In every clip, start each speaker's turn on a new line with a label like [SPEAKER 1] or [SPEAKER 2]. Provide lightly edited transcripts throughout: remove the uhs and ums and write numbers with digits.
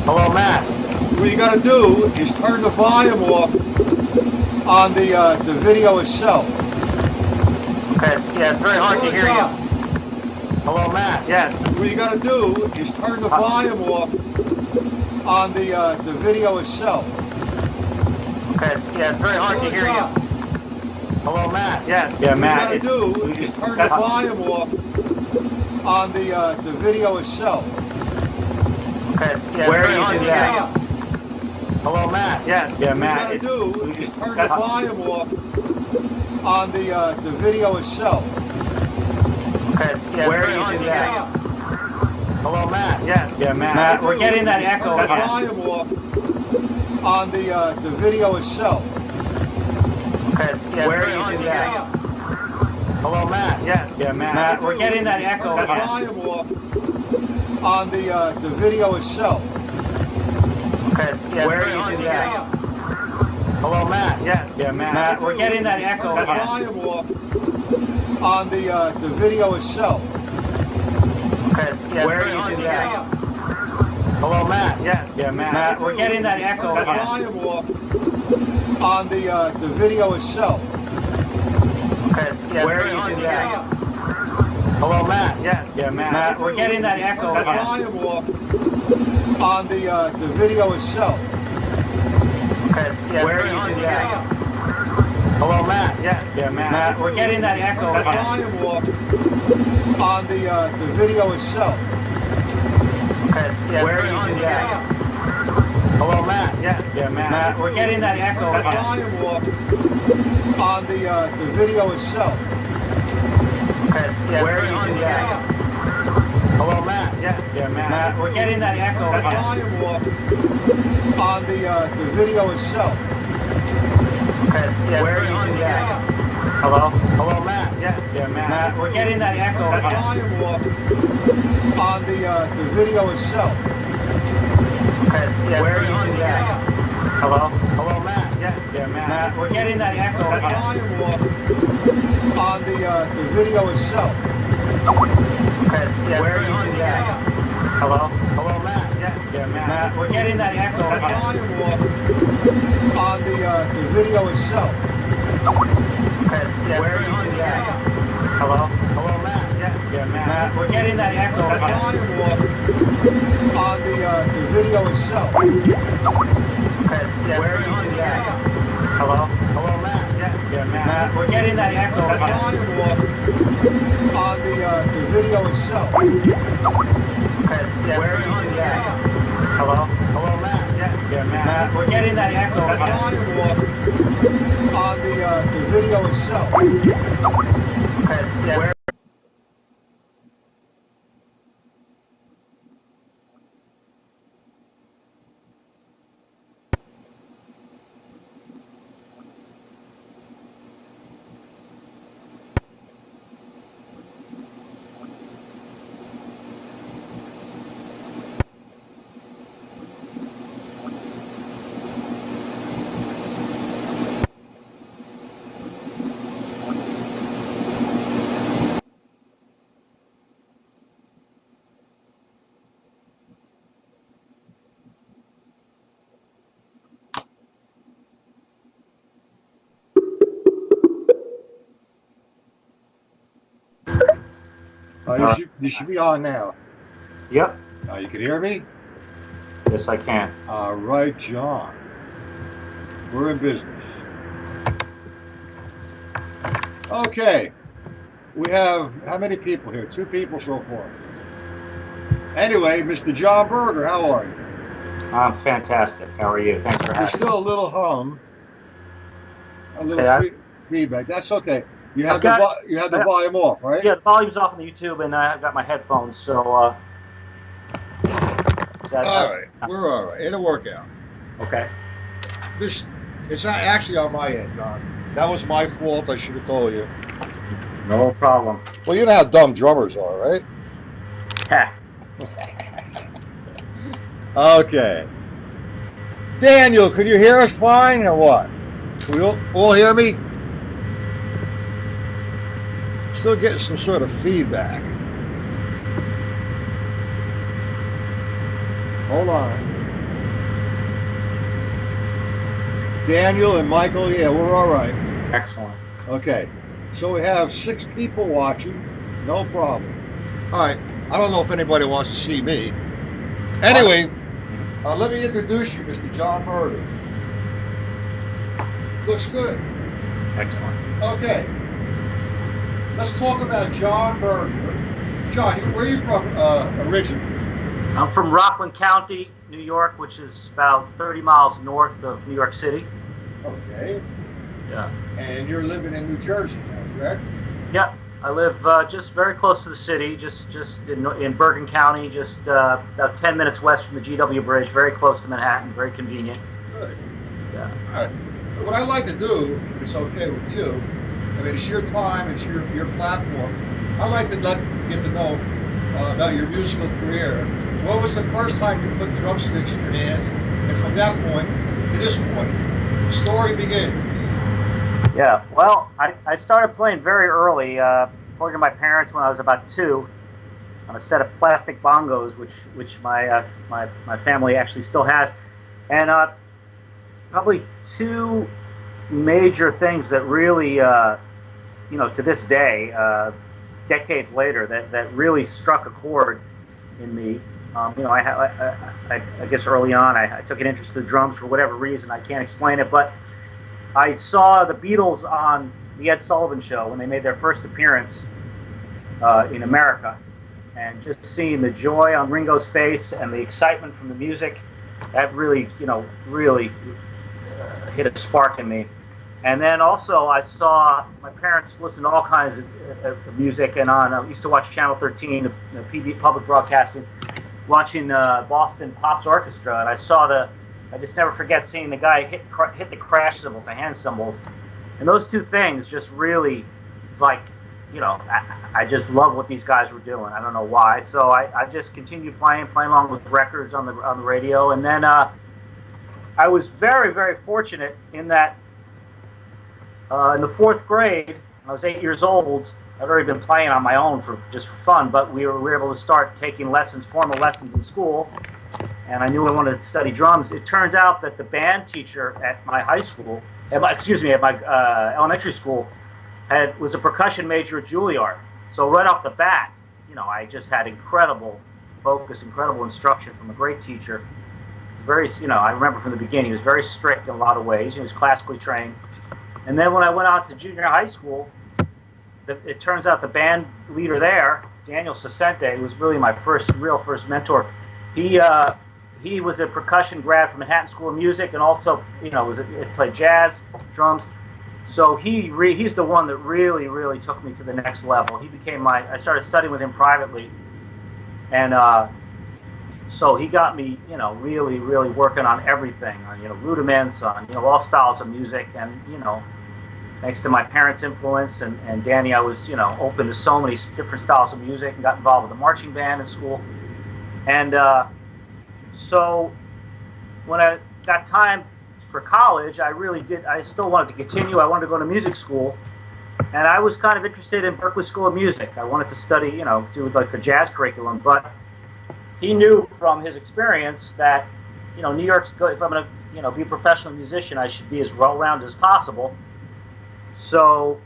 [SPEAKER 1] Hello, Matt.
[SPEAKER 2] What you got to do is turn the volume off on the video itself.
[SPEAKER 1] Okay. Yeah, it's very hard to hear you. Hello, Matt. Yes.
[SPEAKER 2] What you got to do is turn the volume off on the video itself.
[SPEAKER 1] Okay. Yeah, it's very hard to hear you. Hello, Matt. Yes. Yeah,
[SPEAKER 2] What
[SPEAKER 1] Matt.
[SPEAKER 2] you got to do is turn the volume off on the video itself.
[SPEAKER 1] Okay. Yeah,
[SPEAKER 3] Where
[SPEAKER 1] it's very
[SPEAKER 3] are
[SPEAKER 1] hard
[SPEAKER 3] you
[SPEAKER 1] to
[SPEAKER 3] today?
[SPEAKER 1] hear you. Hello, Matt. Yes.
[SPEAKER 3] Yeah,
[SPEAKER 2] What
[SPEAKER 3] Matt.
[SPEAKER 2] you got to do is turn the volume off on the video itself.
[SPEAKER 1] Okay. Yeah,
[SPEAKER 3] Where
[SPEAKER 1] it's very
[SPEAKER 3] are you
[SPEAKER 1] hard to
[SPEAKER 3] today?
[SPEAKER 1] hear you. Hello, Matt. Yes.
[SPEAKER 3] Yeah, Matt. We're getting that echo
[SPEAKER 2] Turn the
[SPEAKER 3] again.
[SPEAKER 2] volume off on the video itself.
[SPEAKER 1] Okay. Yeah,
[SPEAKER 3] Where
[SPEAKER 1] it's very
[SPEAKER 3] are
[SPEAKER 1] hard
[SPEAKER 3] you
[SPEAKER 1] to hear
[SPEAKER 3] today?
[SPEAKER 1] you. Hello, Matt. Yes.
[SPEAKER 3] Yeah, Matt. We're getting that echo
[SPEAKER 2] Turn the
[SPEAKER 3] again.
[SPEAKER 2] volume off on the video itself.
[SPEAKER 1] Okay. Yeah,
[SPEAKER 3] Where
[SPEAKER 1] it's very
[SPEAKER 3] are
[SPEAKER 1] hard
[SPEAKER 3] you
[SPEAKER 1] to hear
[SPEAKER 3] today?
[SPEAKER 1] you. Hello, Matt. Yes.
[SPEAKER 3] Yeah, Matt. We're getting that echo
[SPEAKER 2] Turn the
[SPEAKER 3] again.
[SPEAKER 2] volume off on the video itself.
[SPEAKER 1] Okay. Yeah,
[SPEAKER 3] Where
[SPEAKER 1] it's
[SPEAKER 3] are
[SPEAKER 1] very
[SPEAKER 3] you
[SPEAKER 1] hard to
[SPEAKER 3] today?
[SPEAKER 1] hear you. Hello, Matt. Yes.
[SPEAKER 3] Yeah, Matt. We're getting that echo
[SPEAKER 2] Turn the
[SPEAKER 3] again.
[SPEAKER 2] volume off on the video itself.
[SPEAKER 1] Okay. Yeah,
[SPEAKER 3] Where
[SPEAKER 1] it's very
[SPEAKER 3] are
[SPEAKER 1] hard
[SPEAKER 3] you
[SPEAKER 1] to hear
[SPEAKER 3] today?
[SPEAKER 1] you. Hello, Matt. Yes.
[SPEAKER 3] Yeah, Matt. We're getting that echo
[SPEAKER 2] Turn the
[SPEAKER 3] again.
[SPEAKER 2] volume off on the video itself.
[SPEAKER 1] Okay. Yeah,
[SPEAKER 3] Where
[SPEAKER 1] it's
[SPEAKER 3] are
[SPEAKER 1] very
[SPEAKER 3] you
[SPEAKER 1] hard to
[SPEAKER 3] today?
[SPEAKER 1] hear you. Hello, Matt. Yes.
[SPEAKER 3] Yeah, Matt. We're getting that echo
[SPEAKER 2] Turn the
[SPEAKER 3] again.
[SPEAKER 2] volume off on the video itself.
[SPEAKER 1] Okay. Yeah,
[SPEAKER 3] Where
[SPEAKER 1] it's very
[SPEAKER 3] are you
[SPEAKER 1] hard to
[SPEAKER 3] today?
[SPEAKER 1] hear you. Hello, Matt. Yes.
[SPEAKER 3] Yeah, Matt. We're getting that echo
[SPEAKER 2] Turn the
[SPEAKER 3] again.
[SPEAKER 2] volume off on the video itself.
[SPEAKER 1] Okay. Yeah,
[SPEAKER 3] Where
[SPEAKER 1] it's very
[SPEAKER 3] are you
[SPEAKER 1] hard to
[SPEAKER 3] today?
[SPEAKER 1] hear you. Hello, Matt. Yes.
[SPEAKER 3] Yeah, Matt. We're getting that echo
[SPEAKER 2] Turn the
[SPEAKER 3] again.
[SPEAKER 2] volume off on the video itself.
[SPEAKER 1] Okay. Yeah,
[SPEAKER 3] Where
[SPEAKER 1] it's very
[SPEAKER 3] are you
[SPEAKER 1] hard to
[SPEAKER 3] today?
[SPEAKER 1] hear you. Hello. Hello, Matt. Yes.
[SPEAKER 3] Yeah, Matt. We're getting that echo
[SPEAKER 2] Turn the
[SPEAKER 3] again.
[SPEAKER 2] volume off on the video itself.
[SPEAKER 1] Okay. Yeah,
[SPEAKER 3] Where
[SPEAKER 1] it's
[SPEAKER 3] are
[SPEAKER 1] very
[SPEAKER 3] you
[SPEAKER 1] hard to
[SPEAKER 3] today?
[SPEAKER 1] hear you. Hello. Hello, Matt. Yes.
[SPEAKER 3] Yeah, Matt. We're getting that echo
[SPEAKER 2] Turn the
[SPEAKER 3] again.
[SPEAKER 2] volume off on the video itself.
[SPEAKER 1] Okay. Yeah,
[SPEAKER 3] Where
[SPEAKER 1] it's very
[SPEAKER 3] are you
[SPEAKER 1] hard to hear
[SPEAKER 3] today?
[SPEAKER 1] you. Hello. Hello, Matt. Yes.
[SPEAKER 3] Yeah, Matt. We're getting that echo
[SPEAKER 2] Turn the
[SPEAKER 3] again.
[SPEAKER 2] volume off on the video itself.
[SPEAKER 1] Okay. Yeah,
[SPEAKER 3] Where
[SPEAKER 1] it's
[SPEAKER 3] are
[SPEAKER 1] very
[SPEAKER 3] you
[SPEAKER 1] hard to hear
[SPEAKER 3] today?
[SPEAKER 1] you. Hello. Hello, Matt. Yes.
[SPEAKER 3] Yeah, Matt. We're getting that echo
[SPEAKER 2] Turn the
[SPEAKER 3] again.
[SPEAKER 2] volume off on the video itself.
[SPEAKER 1] Okay. Yeah,
[SPEAKER 3] Where
[SPEAKER 1] it's
[SPEAKER 3] are
[SPEAKER 1] very hard
[SPEAKER 3] you
[SPEAKER 1] to hear
[SPEAKER 3] today?
[SPEAKER 1] you. Hello. Hello, Matt. Yes.
[SPEAKER 3] Yeah, Matt. We're getting that echo
[SPEAKER 2] Turn the
[SPEAKER 3] again.
[SPEAKER 2] volume off on the video itself.
[SPEAKER 1] Okay. Yeah,
[SPEAKER 3] Where
[SPEAKER 1] it's
[SPEAKER 3] are
[SPEAKER 1] very hard
[SPEAKER 3] you
[SPEAKER 1] to hear
[SPEAKER 3] today?
[SPEAKER 1] you. Hello. Hello, Matt. Yes.
[SPEAKER 3] Yeah, Matt. We're getting that echo
[SPEAKER 2] Turn the
[SPEAKER 3] again.
[SPEAKER 2] volume off on the video itself.
[SPEAKER 1] Okay. Yeah.
[SPEAKER 3] Where?
[SPEAKER 2] You should be on now.
[SPEAKER 1] Yep.
[SPEAKER 2] You can hear me?
[SPEAKER 1] Yes, I can.
[SPEAKER 2] All right, John. We're in business. Okay. We have how many people here? 2 people so far. Anyway, Mr. John Berger, how are you?
[SPEAKER 1] I'm fantastic. How are you? Thanks for
[SPEAKER 2] There's
[SPEAKER 1] having me.
[SPEAKER 2] still a little hum, a little
[SPEAKER 1] Okay,
[SPEAKER 2] feedback. That's okay. You
[SPEAKER 1] I've
[SPEAKER 2] have
[SPEAKER 1] got-
[SPEAKER 2] you have the volume off, right?
[SPEAKER 1] Yeah, the volume's off on the YouTube, and I've got my headphones, so
[SPEAKER 2] All right, we're all right. It'll work out.
[SPEAKER 1] Okay.
[SPEAKER 2] It's not actually on my end, John. That was my fault. I should have told you.
[SPEAKER 1] No problem.
[SPEAKER 2] Well, you know how dumb drummers are, right?
[SPEAKER 1] Ha.
[SPEAKER 2] Okay. Daniel, can you hear us fine or what? Can you all hear me? Still getting some sort of feedback. Hold on. Daniel and Michael, yeah, we're all right.
[SPEAKER 1] Excellent.
[SPEAKER 2] Okay, so we have 6 people watching. No problem. All right, I don't know if anybody wants to see me. Anyway, let me introduce you, Mr. John Berger. Looks good.
[SPEAKER 1] Excellent.
[SPEAKER 2] Okay, let's talk about John Berger. John, where are you from originally?
[SPEAKER 1] I'm from Rockland County, New York, which is about 30 miles north of New York City.
[SPEAKER 2] Okay,
[SPEAKER 1] Yeah.
[SPEAKER 2] and you're living in New Jersey now, correct?
[SPEAKER 1] Yeah. I live just very close to the city, just in Bergen County, just about 10 minutes west from the GW Bridge, very close to Manhattan, very convenient.
[SPEAKER 2] Good.
[SPEAKER 1] Yeah.
[SPEAKER 2] All right. What I like to do, if it's okay with you, I mean, it's your time, it's your platform. I like to get to know about your musical career. What was the first time you put drumsticks in your hands? And from that point to this point, the story begins.
[SPEAKER 1] Yeah, well, I started playing very early, according to my parents, when I was about 2, on a set of plastic bongos, which my family actually still has, and probably 2 major things that really, to this day, decades later, that really struck a chord in me. I guess early on I took an interest in the drums for whatever reason. I can't explain it, but I saw the Beatles on the Ed Sullivan Show when they made their first appearance in America, and just seeing the joy on Ringo's face and the excitement from the music, that really hit a spark in me. And then also I saw my parents listen to all kinds of music, and I used to watch Channel 13, the PB Public Broadcasting, watching Boston Pops Orchestra, and I just never forget seeing the guy hit the crash cymbals, the hand cymbals, and those 2 things just really, it's like, I just love what these guys were doing. I don't know why, so I just continued playing along with records on the radio, and then I was very, very fortunate in that in the 4th grade, when I was 8 years old, I'd already been playing on my own for fun, but we were able to start taking formal lessons in school, and I knew I wanted to study drums. It turns out that the band teacher at my high school, at my elementary school, was a percussion major at Juilliard. So right off the bat, I just had incredible focus, incredible instruction from a great teacher. Very, I remember from the beginning, he was very strict in a lot of ways. He was classically trained. And then when I went on to junior high school, it turns out the band leader there, Daniel Sacente, who was really my first mentor, he was a percussion grad from Manhattan School of Music, and also played jazz, drums. So he's the one that really took me to the next level. He became I started studying with him privately, and so he got me really working on everything, on rudiments, on all styles of music, and thanks to my parents' influence and Danny, I was open to so many different styles of music, and got involved with the marching band in school. And so when I got time for college, I still wanted to continue. I wanted to go to music school, and I was kind of interested in Berklee School of Music. I wanted to study, do like the jazz curriculum, but he knew from his experience that New York's good. If I'm going to be a professional musician, I should be as well-rounded as possible. So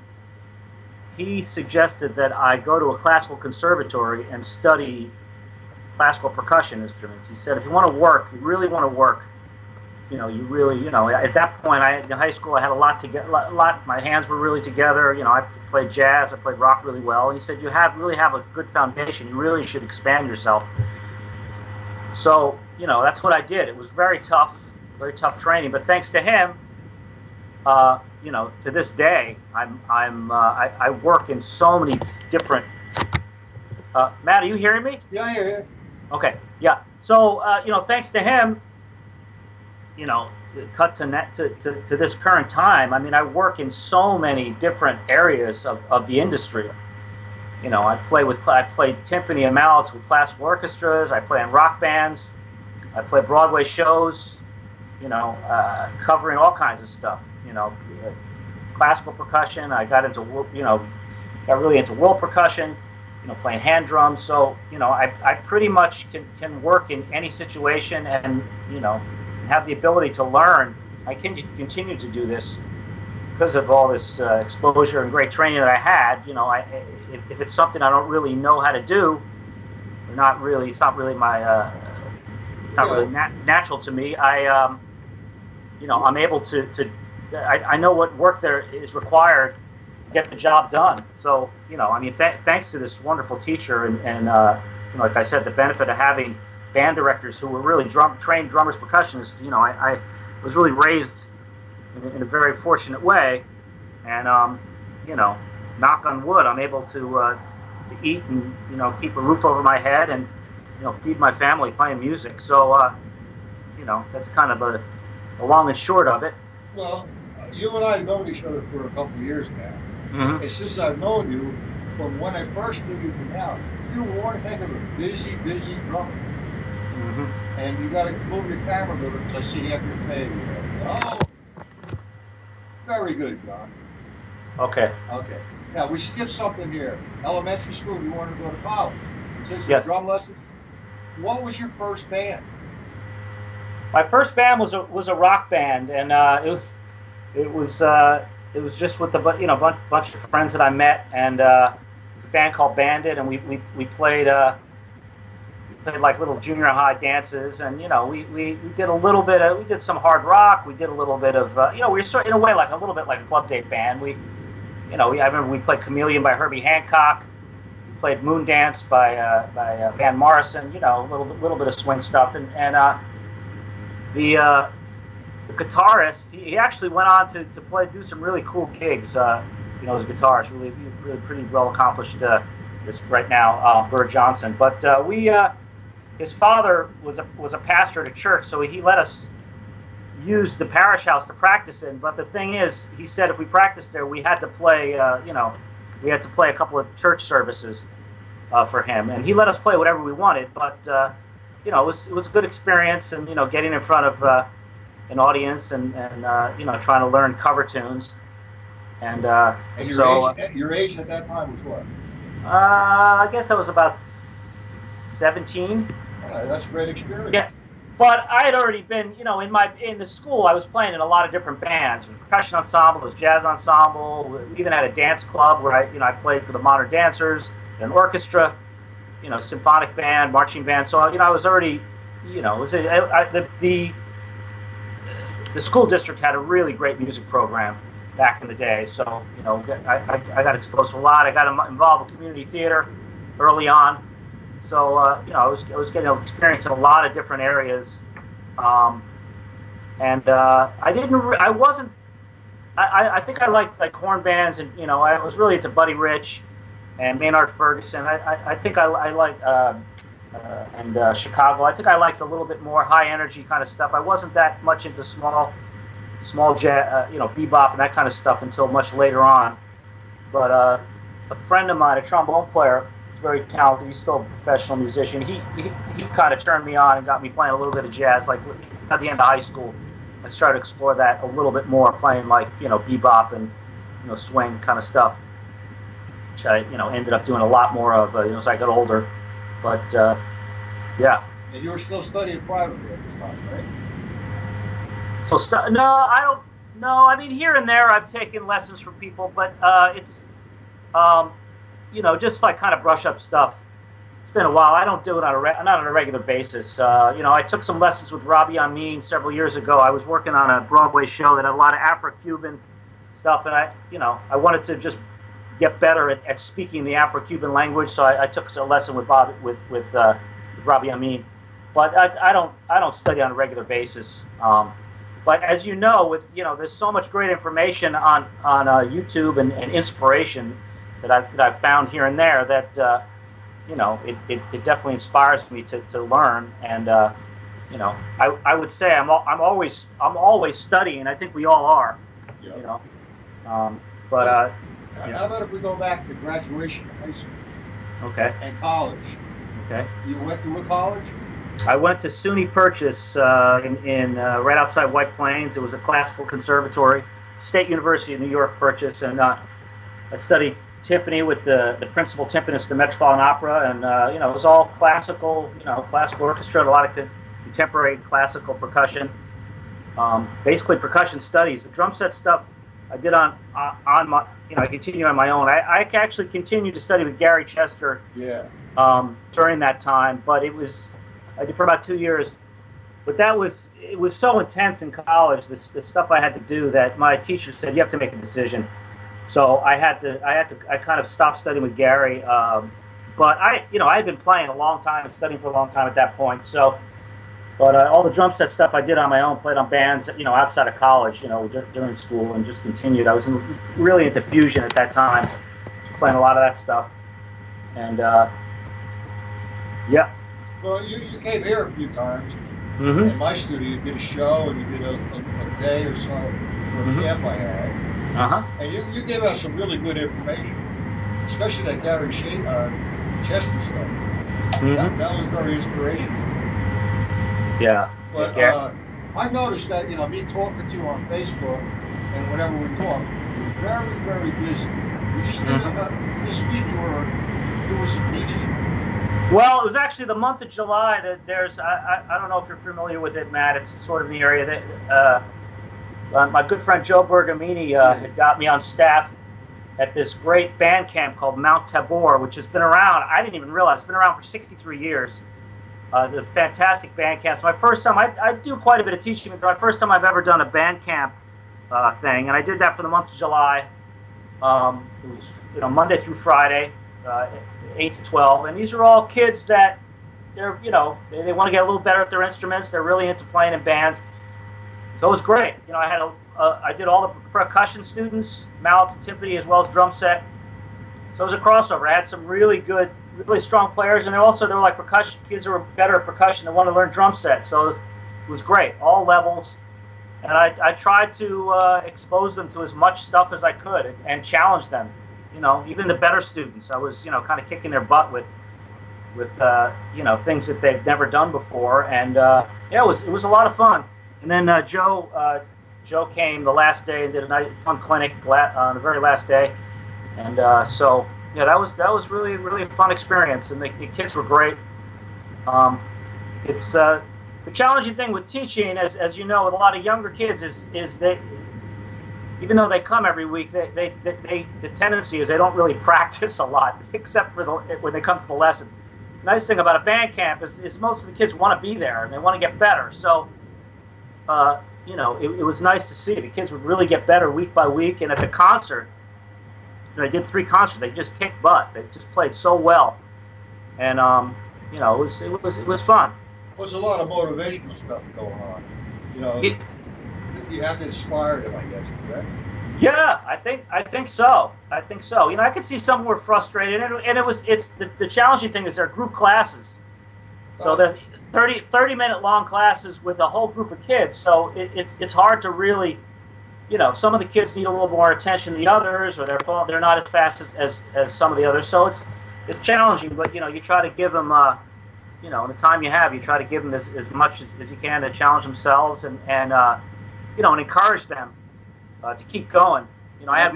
[SPEAKER 1] he suggested that I go to a classical conservatory and study classical percussion instruments. He said, if you want to work, you really want to work, at that point, in high school, I had a lot, my hands were really together. I played jazz, I played rock really well. And he said, you really have a good foundation. You really should expand yourself. So, that's what I did. It was very tough training, but thanks to him, to this day, I work in so many different. Matt, are you hearing me?
[SPEAKER 2] Yeah, I hear you.
[SPEAKER 1] Okay, yeah. So, thanks to him, cut to this current time. I mean, I work in so many different areas of the industry. I played timpani and mallets with classical orchestras. I play in rock bands. I play Broadway shows. Covering all kinds of stuff. Classical percussion. I got really into world percussion. Playing hand drums. So I pretty much can work in any situation, and have the ability to learn I can continue to do this because of all this exposure and great training that I had. You know, if it's something I don't really know how to do, or not really, it's not really my, it's not really natural to me. You know, I'm able to I know what work there is required to get the job done. So, you know, I mean, thanks to this wonderful teacher and you know, like I said, the benefit of having band directors who were really trained drummers, percussionists. You know, I was really raised in a very fortunate way, and you know, knock on wood, I'm able to eat and, you know, keep a roof over my head and, you know, feed my family playing music. So, you know, that's kind of a long and short of it.
[SPEAKER 2] Well, you and I have known each other for a couple of years now.
[SPEAKER 1] Mm-hmm.
[SPEAKER 2] And since I've known you, from when I first knew you to now, you're one heck of a busy drummer.
[SPEAKER 1] Mm-hmm.
[SPEAKER 2] And you got to move your camera a little because I see half your face. Oh, very good, John.
[SPEAKER 1] Okay.
[SPEAKER 2] Okay. Now, we skipped something here. Elementary school, you wanted to go to college. You took some
[SPEAKER 1] Yes.
[SPEAKER 2] drum lessons. What was your first band?
[SPEAKER 1] My first band was a rock band, and it was just with a, you know, bunch of friends that I met, and it was a band called Bandit, and we played like little junior high dances, and, you know, we did a little bit of, we did some hard rock, we did a little bit of, you know, we were sort in a way like a little bit like a club date band. You know, I remember we played Chameleon by Herbie Hancock, we played Moon Dance by Van Morrison, you know, a little bit of swing stuff, and the guitarist, he actually went on to do some really cool gigs, you know, as a guitarist, really pretty well accomplished this right now, Bird Johnson. But his father was a pastor at a church, so he let us use the parish house to practice in. But the thing is, he said if we practiced there, we had to play, you know, we had to play a couple of church services for him, and he let us play whatever we wanted. But you know, it was a good experience, and, you know, getting in front of an audience and you know, trying to learn cover tunes. And
[SPEAKER 2] your age at that time was what?
[SPEAKER 1] I guess I was about 17.
[SPEAKER 2] That's a great experience.
[SPEAKER 1] Yes, but I had already been, you know, in the school, I was playing in a lot of different bands, percussion ensemble, there was jazz ensemble. We even had a dance club where I played for the Modern Dancers, an orchestra, you know, symphonic band, marching band. So, you know, I was already, you know, the school district had a really great music program back in the day. So, you know, I got exposed to a lot. I got involved with community theater early on. So, you know, I was getting experience in a lot of different areas. And I think I liked horn bands, and, you know, I was really into Buddy Rich and Maynard Ferguson. I think I liked and Chicago. I think I liked a little bit more high energy kind of stuff. I wasn't that much into small jazz, you know, bebop and that kind of stuff until much later on. But a friend of mine, a trombone player, very talented. He's still a professional musician. He kind of turned me on and got me playing a little bit of jazz. Like at the end of high school, I started to explore that a little bit more, playing like, you know, bebop and, you know, swing kind of stuff, which I, you know, ended up doing a lot more of, you know, as I got older. But yeah.
[SPEAKER 2] And you were still studying privately at this time, right?
[SPEAKER 1] So no, I don't. No, I mean, here and there I've taken lessons from people, but it's you know, just like kind of brush up stuff. It's been a while. I don't do it not on a regular basis. You know, I took some lessons with Robbie Amin several years ago. I was working on a Broadway show that had a lot of Afro-Cuban stuff, and I wanted to just get better at speaking the Afro-Cuban language. So I took a lesson with Robbie Amin. But I don't study on a regular basis. But as you know, there's so much great information on YouTube and inspiration that I've found here and there that you know, it definitely inspires me to learn. And you know, I would say I'm always studying. I think we all are.
[SPEAKER 2] Yep.
[SPEAKER 1] You know, but
[SPEAKER 2] how about if we go back to graduation of high school?
[SPEAKER 1] Okay.
[SPEAKER 2] And college.
[SPEAKER 1] Okay.
[SPEAKER 2] You went to a college?
[SPEAKER 1] I went to SUNY Purchase in right outside White Plains. It was a classical conservatory, State University of New York Purchase, and I studied timpani with the principal timpanist of the Metropolitan Opera, and you know, it was all classical, you know, classical orchestra, a lot of contemporary classical percussion, basically percussion studies. The drum set stuff I did on my, I continue on my own. I actually continued to study with Gary Chester
[SPEAKER 2] Yeah.
[SPEAKER 1] during that time, but I did for about 2 years. But it was so intense in college, the stuff I had to do, that my teacher said, you have to make a decision. So I kind of stopped studying with Gary. But I had been playing a long time and studying for a long time at that point. So, but all the drum set stuff I did on my own, played on bands, outside of college, during school, and just continued. I was really into fusion at that time, playing a lot of that stuff. And yeah.
[SPEAKER 2] Well, you came here a few times.
[SPEAKER 1] Mm-hmm.
[SPEAKER 2] In my studio, you did a show and you did a day or so for a camp I had.
[SPEAKER 1] Uh-huh.
[SPEAKER 2] And you gave us some really good information, especially that Gary Chester stuff.
[SPEAKER 1] Mm-hmm.
[SPEAKER 2] That was very inspirational.
[SPEAKER 1] Yeah.
[SPEAKER 2] But I noticed that, me talking to you on Facebook and whenever we talk, you're very, very busy. You just think about this week you were doing some teaching.
[SPEAKER 1] Well, it was actually the month of July that there's, I don't know if you're familiar with it, Matt. It's sort of in the area that my good friend Joe Berger had got me on staff at this great band camp called Mount Tabor, which has been around, I didn't even realize, it's been around for 63 years. The fantastic band camp. So my first time, I do quite a bit of teaching, but my first time I've ever done a band camp thing, and I did that for the month of July. It was Monday through Friday, 8 to 12, and these are all kids that they're they want to get a little better at their instruments. They're really into playing in bands. So it was great. I did all the percussion students, mallets and timpani, as well as drum set. So it was a crossover. I had some really good, really strong players, and there were like percussion kids who were better at percussion that wanted to learn drum set. So it was great, all levels. And I tried to expose them to as much stuff as I could and challenge them. Even the better students, I was kind of kicking their butt with things that they've never done before. And it was a lot of fun. And then Joe came the last day and did a nice fun clinic on the very last day. And so yeah, that was really, really a fun experience, and the kids were great. It's the challenging thing with teaching, as you know, with a lot of younger kids, is they, even though they come every week, the tendency is they don't really practice a lot, except for when they come to the lesson. The nice thing about a band camp is most of the kids want to be there and they want to get better. So, it was nice to see the kids would really get better week by week. And at the concert, I did 3 concerts. They just kicked butt. They just played so well, and it was fun.
[SPEAKER 2] There's a lot of motivational stuff going on. You have to inspire them, I guess, correct?
[SPEAKER 1] Yeah, I think so. I could see some were frustrated, and it's the challenging thing is they're group classes, so they're 30-minute long classes with a whole group of kids. So it's hard to really, some of the kids need a little more attention than the others, or they're not as fast as some of the others. So it's challenging, but you try to give them in the time you have, you try to give them as much as you can to challenge themselves and encourage them to keep going. I had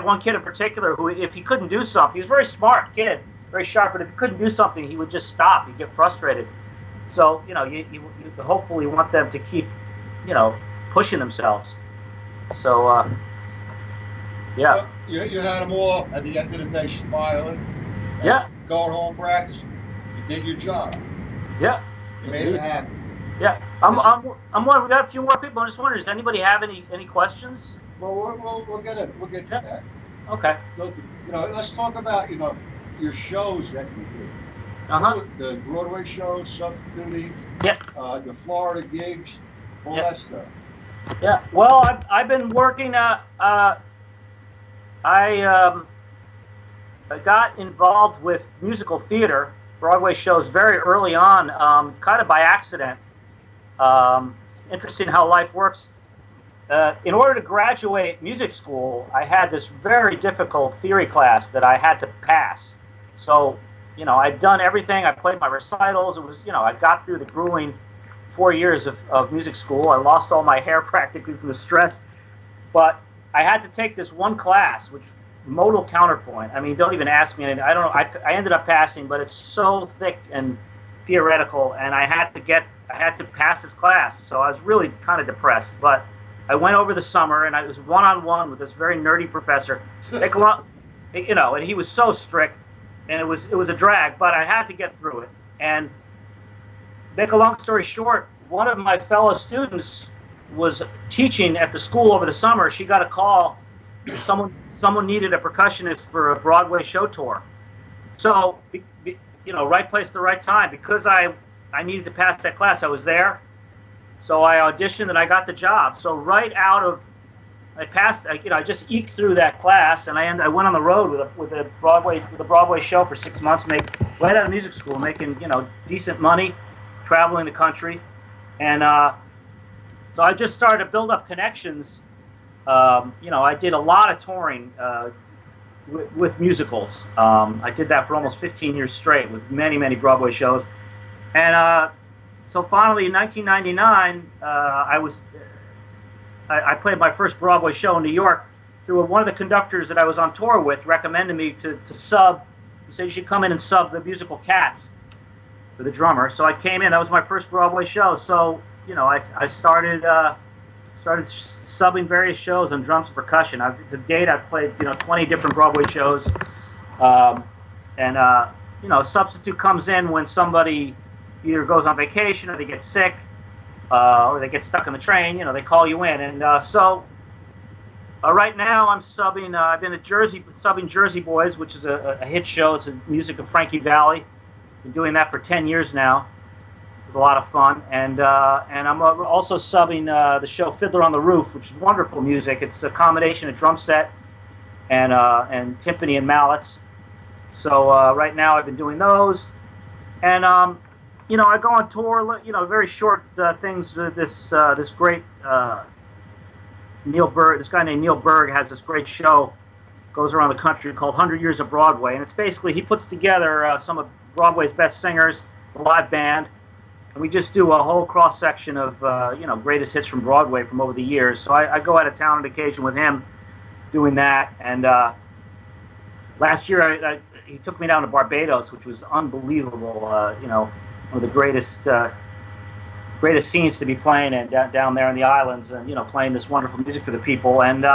[SPEAKER 1] one kid in particular who, if he couldn't do something, he was a very smart kid, very sharp, but if he couldn't do something, he would just stop. He'd get frustrated. So you hopefully want them to keep pushing themselves. So yeah.
[SPEAKER 2] Well, you had them all at the end of the day smiling. And
[SPEAKER 1] Yeah.
[SPEAKER 2] Going home practicing. You did your job.
[SPEAKER 1] Yeah.
[SPEAKER 2] You made them happy.
[SPEAKER 1] Yeah. We got a few more people. I'm just wondering, does anybody have any questions?
[SPEAKER 2] Well, we'll get it. We'll get to that.
[SPEAKER 1] Okay.
[SPEAKER 2] So, let's talk about your shows that you do.
[SPEAKER 1] Uh-huh.
[SPEAKER 2] The Broadway shows, substituting.
[SPEAKER 1] Yeah.
[SPEAKER 2] The Florida gigs, all that stuff.
[SPEAKER 1] Yeah. Well, I've been working. I got involved with musical theater, Broadway shows, very early on, kind of by accident. Interesting how life works. In order to graduate music school, I had this very difficult theory class that I had to pass. So, I'd done everything. I played my recitals. It was, I got through the grueling 4 years of music school. I lost all my hair practically from the stress. But I had to take this one class, which modal counterpoint. I mean, don't even ask me. I don't know. I ended up passing, but it's so thick and theoretical, and I had to pass this class. So I was really kind of depressed. But I went over the summer, and I was one-on-one with this very nerdy professor. You know, and he was so strict, and it was a drag. But I had to get through it. And make a long story short, one of my fellow students was teaching at the school over the summer. She got a call. Someone needed a percussionist for a Broadway show tour. So, you know, right place at the right time. Because I needed to pass that class, I was there. So I auditioned and I got the job. So right out of, I passed. I just eked through that class, and I went on the road with a Broadway show for 6 months. Right out of music school, making decent money, traveling the country, and so I just started to build up connections. I did a lot of touring with musicals. I did that for almost 15 years straight with many Broadway shows, and so finally in 1999, I played my first Broadway show in New York through one of the conductors that I was on tour with recommended me to sub. He said you should come in and sub the musical Cats for the drummer. So I came in. That was my first Broadway show. So I started subbing various shows on drums and percussion. To date, I've played 20 different Broadway shows. A substitute comes in when somebody either goes on vacation or they get sick. Or they get stuck on the train, they call you in. And right now I'm subbing, I've been subbing Jersey Boys, which is a hit show. It's the music of Frankie Valli. Been doing that for 10 years now. It was a lot of fun. And I'm also subbing the show Fiddler on the Roof, which is wonderful music. It's a combination of drum set and timpani and mallets. So right now I've been doing those. And I go on tour, very short things. This great Neil Berg, this guy named Neil Berg has this great show, goes around the country called 100 Years of Broadway, and it's basically he puts together some of Broadway's best singers, a live band, and we just do a whole cross section of greatest hits from Broadway from over the years. So I go out of town on occasion with him, doing that, and last year he took me down to Barbados, which was unbelievable. One of the greatest scenes to be playing and down there in the islands, and playing this wonderful music for the people. And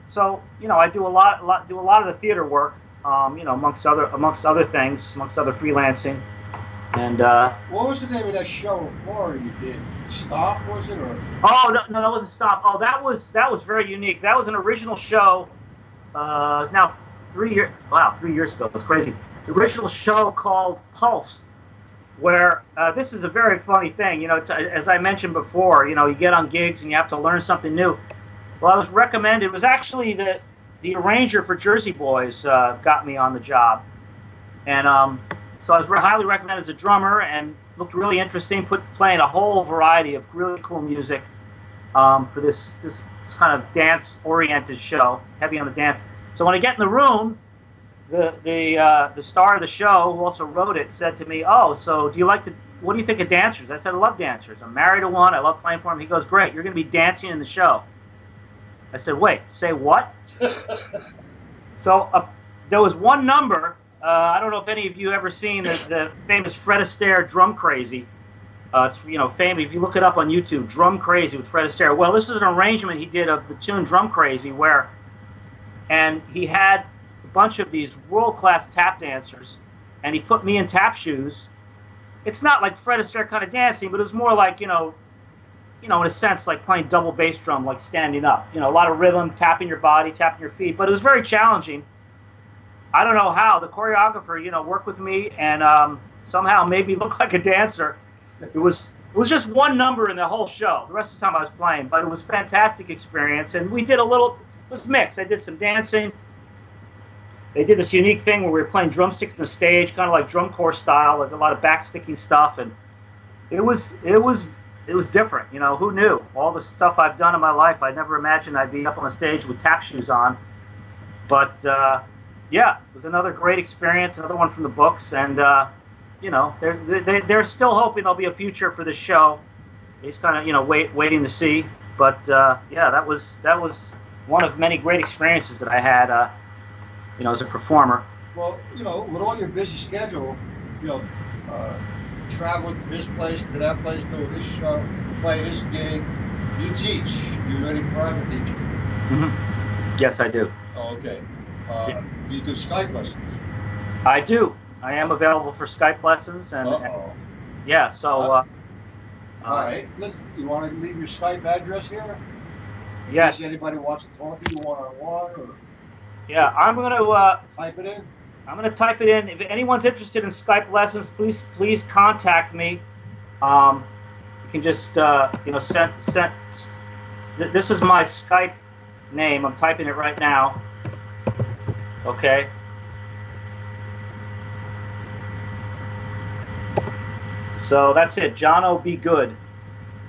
[SPEAKER 1] so I do a lot of the theater work, amongst other things, amongst other freelancing. And
[SPEAKER 2] what was the name of that show in Florida you did? Stop, was it, or?
[SPEAKER 1] Oh no, that wasn't Stop. Oh, that was very unique. That was an original show. It's now 3 years. Wow, 3 years ago. It's crazy. It's an original show called Pulse, where this is a very funny thing. As I mentioned before, you get on gigs and you have to learn something new. Well, I was recommended. It was actually the arranger for Jersey Boys got me on the job, and so I was highly recommended as a drummer, and looked really interesting. Playing a whole variety of really cool music for this kind of dance-oriented show, heavy on the dance. So when I get in the room, the star of the show, who also wrote it, said to me, "Oh, so what do you think of dancers?" I said, "I love dancers. I'm married to one. I love playing for them." He goes, "Great, you're going to be dancing in the show." I said, "Wait, say what?" So there was one number. I don't know if any of you ever seen the famous Fred Astaire Drum Crazy. It's famous. If you look it up on YouTube, Drum Crazy with Fred Astaire. Well, this is an arrangement he did of the tune Drum Crazy, and he had a bunch of these world-class tap dancers, and he put me in tap shoes. It's not like Fred Astaire kind of dancing, but it was more like, in a sense, like playing double bass drum, like standing up. A lot of rhythm, tapping your body, tapping your feet, but it was very challenging. I don't know how. The choreographer, worked with me and somehow made me look like a dancer. It was just one number in the whole show. The rest of the time I was playing, but it was a fantastic experience, and we did it was mixed. I did some dancing. They did this unique thing where we were playing drumsticks on the stage, kind of like drum corps style, like a lot of backsticking stuff, and it was different. Who knew? All the stuff I've done in my life, I never imagined I'd be up on a stage with tap shoes on. But it was another great experience, another one from the books, and they're still hoping there'll be a future for this show. He's kind of waiting to see. But that was one of many great experiences that I had. As a performer.
[SPEAKER 2] Well, with all your busy schedule, traveling to this place, to that place, doing this show, playing this gig. You teach. Do you do any private teaching?
[SPEAKER 1] Mm-hmm. Yes, I do.
[SPEAKER 2] Oh, okay.
[SPEAKER 1] Yeah.
[SPEAKER 2] You do Skype lessons?
[SPEAKER 1] I do. I am available for Skype lessons, and yeah. So,
[SPEAKER 2] all right. Listen, you want to leave your Skype address here? In case anybody wants to talk to you one-on-one, or
[SPEAKER 1] yeah, I'm gonna
[SPEAKER 2] type it in.
[SPEAKER 1] I'm gonna type it in. If anyone's interested in Skype lessons, please contact me. You can just send. This is my Skype name. I'm typing it right now. Okay. So that's it. John O. B. Good.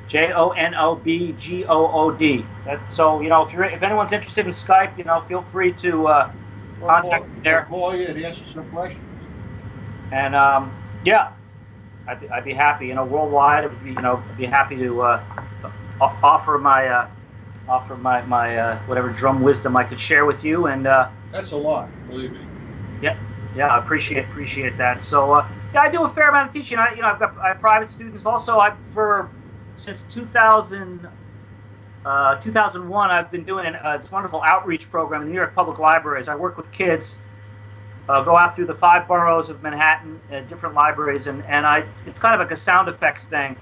[SPEAKER 1] JONOBGOOD. So if anyone's interested in Skype, feel free to contact me there.
[SPEAKER 2] Call you and ask you some questions.
[SPEAKER 1] And yeah, I'd be happy. Worldwide, I'd be happy to offer my whatever drum wisdom I could share with you. And
[SPEAKER 2] that's a lot, believe me.
[SPEAKER 1] Yeah, I appreciate that. So yeah, I do a fair amount of teaching. I have private students also. Since 2001, I've been doing this wonderful outreach program in the New York Public Libraries. I work with kids, go out through the 5 boroughs of Manhattan, different libraries, and it's kind of like a sound effects thing.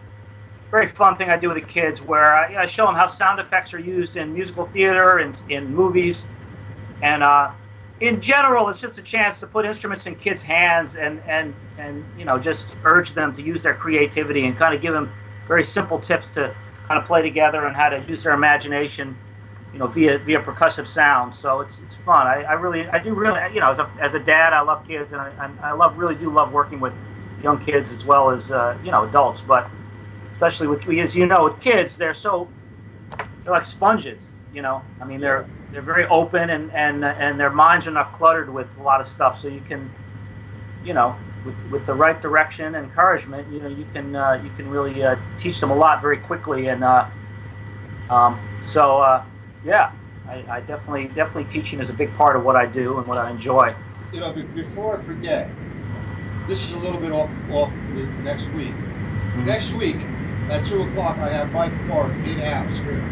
[SPEAKER 1] Very fun thing I do with the kids, where I show them how sound effects are used in musical theater and in movies, and in general, it's just a chance to put instruments in kids' hands and just urge them to use their creativity and kind of give them very simple tips to kind of play together and how to use their imagination, via percussive sound. So it's fun. I do really, as a dad, I love kids, and I really do love working with young kids as well as adults. But especially with kids, they're like sponges. I mean, they're very open and their minds are not cluttered with a lot of stuff. So you can, with the right direction and encouragement, you can really teach them a lot very quickly. And yeah, I definitely teaching is a big part of what I do and what I enjoy.
[SPEAKER 2] Before I forget, this is a little bit off to the next week. Mm-hmm. Next week at 2:00, I have Mike Clark in-house here.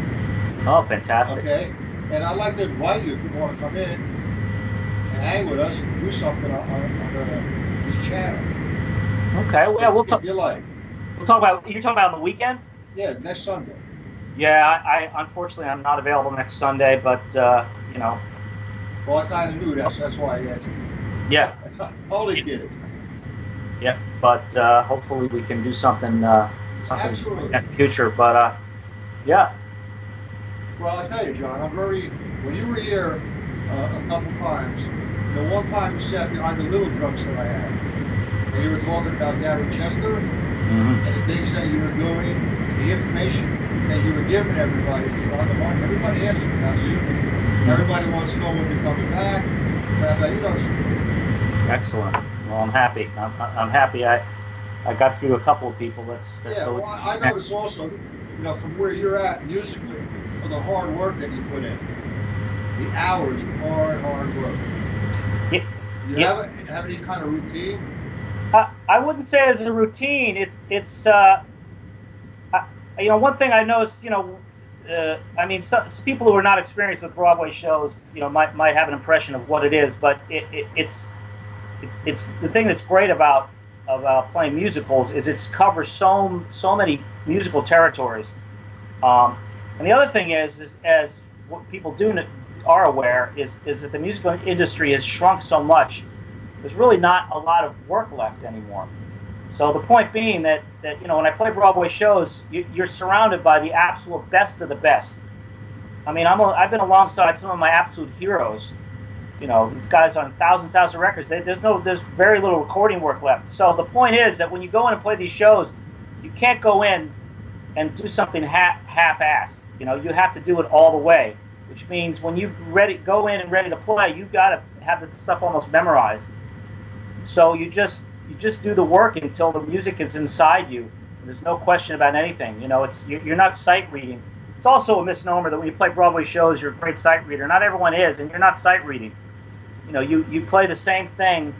[SPEAKER 1] Oh, fantastic! Okay,
[SPEAKER 2] and I'd like to invite you if you want to come in and hang with us and do something on this channel.
[SPEAKER 1] Okay, well,
[SPEAKER 2] if you like.
[SPEAKER 1] We'll talk about. You're talking about on the weekend?
[SPEAKER 2] Yeah, next Sunday.
[SPEAKER 1] Yeah, I unfortunately I'm not available next Sunday, but
[SPEAKER 2] Well, I kind of knew that, so that's why I asked you.
[SPEAKER 1] Yeah.
[SPEAKER 2] Only kidding.
[SPEAKER 1] Yeah, but hopefully we can do something
[SPEAKER 2] Absolutely.
[SPEAKER 1] in the future. But yeah.
[SPEAKER 2] Well, I tell you, John, when you were here a couple times, the one time you sat behind the little drum set I had, and you were talking about Gary Chester,
[SPEAKER 1] mm-hmm.
[SPEAKER 2] and the things that you were doing, and the information that you were giving everybody was on the market. Everybody asks about you. Everybody wants to know when you're coming back.
[SPEAKER 1] Excellent. Well, I'm happy. I'm happy. I got through a couple of people. That's
[SPEAKER 2] yeah. Well, I noticed also, from where you're at musically, the hard work that you put in, the hours of hard work.
[SPEAKER 1] Yeah.
[SPEAKER 2] You have any kind of routine?
[SPEAKER 1] I wouldn't say it's a routine. It's one thing I noticed. Some people who are not experienced with Broadway shows, might have an impression of what it is, but it's the thing that's great about playing musicals is it covers so many musical territories. And the other thing is as what people are aware is that the musical industry has shrunk so much. There's really not a lot of work left anymore. So the point being that when I play Broadway shows, you're surrounded by the absolute best of the best. I mean, I've been alongside some of my absolute heroes. These guys on thousands of records. There's very little recording work left. So the point is that when you go in and play these shows, you can't go in and do something half-assed. You have to do it all the way, which means when you go in and ready to play, you've got to have the stuff almost memorized. So you just do the work until the music is inside you. There's no question about anything. You're not sight reading. It's also a misnomer that when you play Broadway shows, you're a great sight reader. Not everyone is, and you're not sight reading. You play the same thing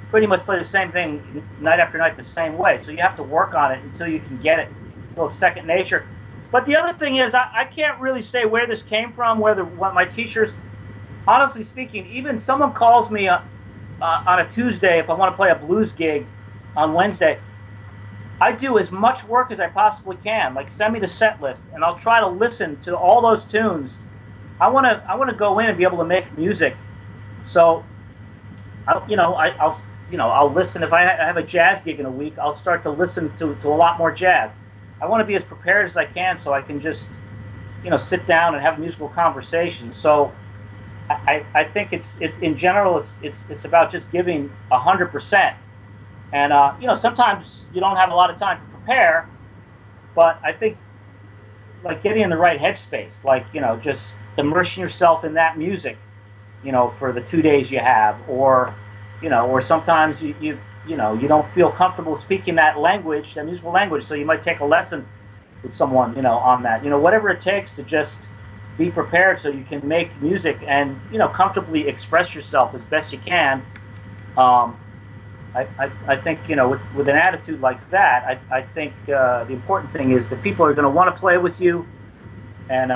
[SPEAKER 1] pretty much play the same thing night after night the same way. So you have to work on it until you can get it. Well, it's second nature. But the other thing is, I can't really say where this came from, what my teachers, honestly speaking, even someone calls me on a Tuesday if I want to play a blues gig on Wednesday, I do as much work as I possibly can. Like, send me the set list, and I'll try to listen to all those tunes. I want to go in and be able to make music. So, I'll listen. If I have a jazz gig in a week, I'll start to listen to a lot more jazz. I want to be as prepared as I can so I can just, sit down and have a musical conversation. So, I think in general it's about just giving 100%. And sometimes you don't have a lot of time to prepare, but I think like getting in the right headspace, like just immersing yourself in that music, for the 2 days you have, or sometimes you don't feel comfortable speaking that language, that musical language, so you might take a lesson with someone, on that, whatever it takes to just be prepared so you can make music and comfortably express yourself as best you can. I think with an attitude like that, I think the important thing is that people are going to want to play with you, and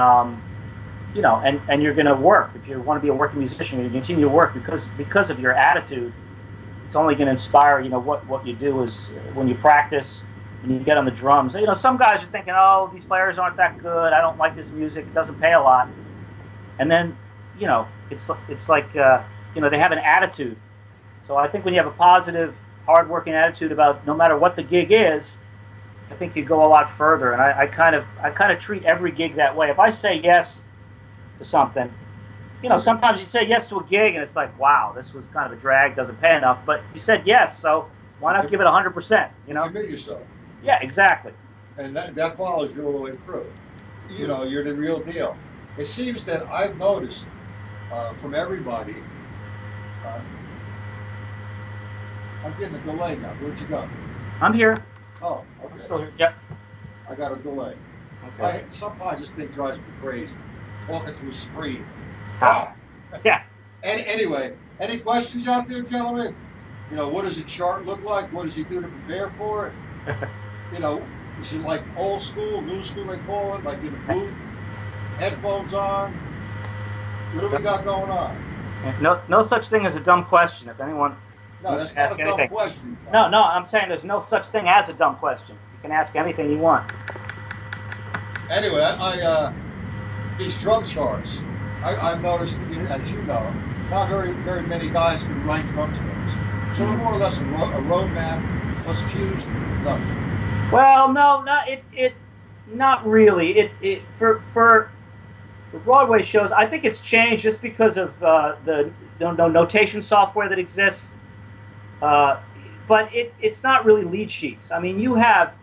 [SPEAKER 1] and you're going to work. If you want to be a working musician, you're going to continue to work because of your attitude. It's only going to inspire. What you do is when you practice and you get on the drums. Some guys are thinking, oh, these players aren't that good. I don't like this music. It doesn't pay a lot. And then it's like they have an attitude. So I think when you have a positive, hard-working attitude about no matter what the gig is, I think you go a lot further. And I kind of treat every gig that way. If I say yes to something, sometimes you say yes to a gig and it's like, wow, this was kind of a drag, doesn't pay enough. But you said yes, so why not give it 100%?
[SPEAKER 2] You commit yourself.
[SPEAKER 1] Yeah, exactly.
[SPEAKER 2] And that follows you all the way through. You're the real deal. It seems that I've noticed from everybody. I'm getting a delay now. Where'd you go?
[SPEAKER 1] I'm here.
[SPEAKER 2] Oh,
[SPEAKER 1] I'm
[SPEAKER 2] okay.
[SPEAKER 1] still here. Yep.
[SPEAKER 2] I got a delay.
[SPEAKER 1] Okay.
[SPEAKER 2] Sometimes this thing drives me crazy. Talking to a screen.
[SPEAKER 1] Yeah.
[SPEAKER 2] Anyway, any questions out there, gentlemen? What does a chart look like? What does he do to prepare for it? Is it like old school, new school they call it, like in a booth, headphones on? What do we got going on?
[SPEAKER 1] No such thing as a dumb question. If anyone
[SPEAKER 2] No, that's not a dumb question.
[SPEAKER 1] No, I'm saying there's no such thing as a dumb question. You can ask anything you want.
[SPEAKER 2] Anyway, these drum charts, I've noticed, as you know, not very many guys can write drum charts. So they're more or less a roadmap plus cues. No.
[SPEAKER 1] Well, no, not really. For Broadway shows, I think it's changed just because of the notation software that exists. But it's not really lead sheets. I mean, you have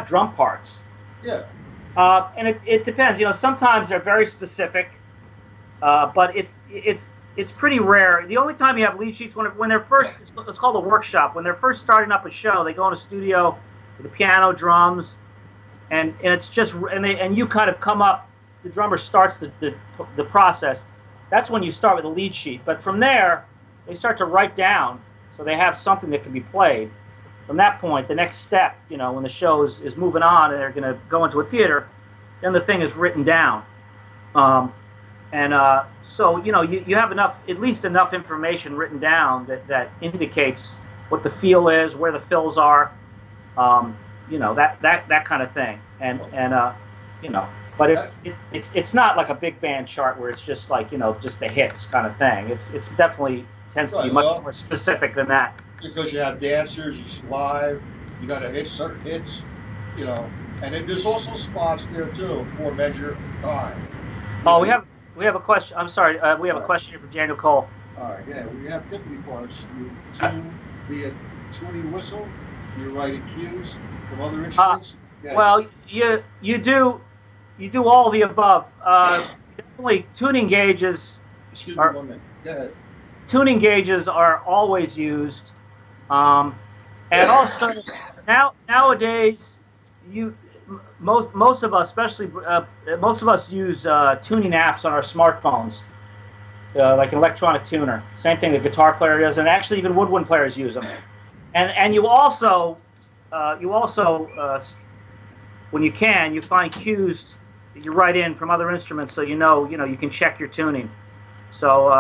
[SPEAKER 1] drum parts.
[SPEAKER 2] Yeah.
[SPEAKER 1] And it depends. Sometimes they're very specific, but it's pretty rare. The only time you have lead sheets when they're first, it's called a workshop. When they're first starting up a show, they go in a studio with the piano, drums, and it's just and you kind of come up. The drummer starts the process. That's when you start with a lead sheet. But from there, they start to write down, so they have something that can be played. From that point, the next step, when the show is moving on and they're going to go into a theater, then the thing is written down. So you have at least enough information written down that indicates what the feel is, where the fills are, that kind of thing. But it's not like a big band chart where it's just like just the hits kind of thing. It's definitely tends to be much more specific than that.
[SPEAKER 2] Because you have dancers, it's live, you got to hit certain hits, and there's also spots there too for measure time.
[SPEAKER 1] We have a question. I'm sorry, we have a question here from Daniel Cole.
[SPEAKER 2] All right, yeah, when you have timpani parts, you tune via tuning whistle, you're writing cues from other instruments.
[SPEAKER 1] Well, you do all the above. Definitely, tuning gauges.
[SPEAKER 2] Excuse me 1 minute. Go ahead.
[SPEAKER 1] Tuning gauges are always used, and also nowadays, most of us, especially most of us, use tuning apps on our smartphones, like an electronic tuner. Same thing the guitar player does, and actually even woodwind players use them. And you also when you can, you find cues that you write in from other instruments, so you know you can check your tuning. So